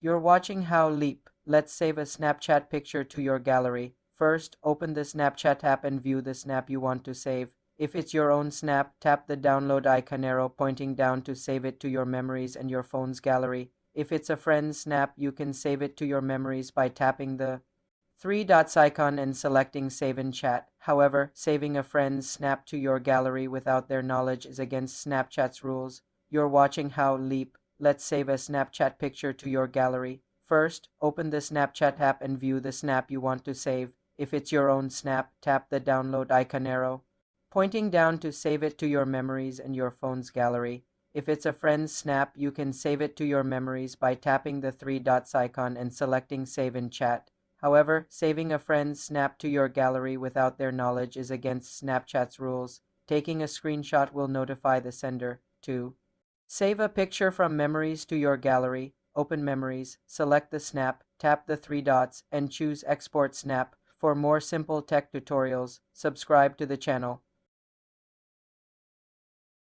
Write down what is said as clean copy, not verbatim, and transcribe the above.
You're watching How Leap. Let's save a Snapchat picture to your gallery. First, open the Snapchat app and view the snap you want to save. If it's your own snap, tap the download icon arrow pointing down to save it to your memories and your phone's gallery. If it's a friend's snap, you can save it to your memories by tapping the three dots icon and selecting Save in Chat. However, saving a friend's snap to your gallery without their knowledge is against Snapchat's rules. You're watching How Leap. Let's save a Snapchat picture to your gallery. First, open the Snapchat app and view the snap you want to save. If it's your own snap, tap the download icon arrow, pointing down to save it to your memories and your phone's gallery. If it's a friend's snap, you can save it to your memories by tapping the three dots icon and selecting Save in Chat. However, saving a friend's snap to your gallery without their knowledge is against Snapchat's rules. Taking a screenshot will notify the sender. 2. Save a picture from memories to your gallery. Open Memories, select the snap, tap the three dots, and choose Export Snap. For more simple tech tutorials, subscribe to the channel.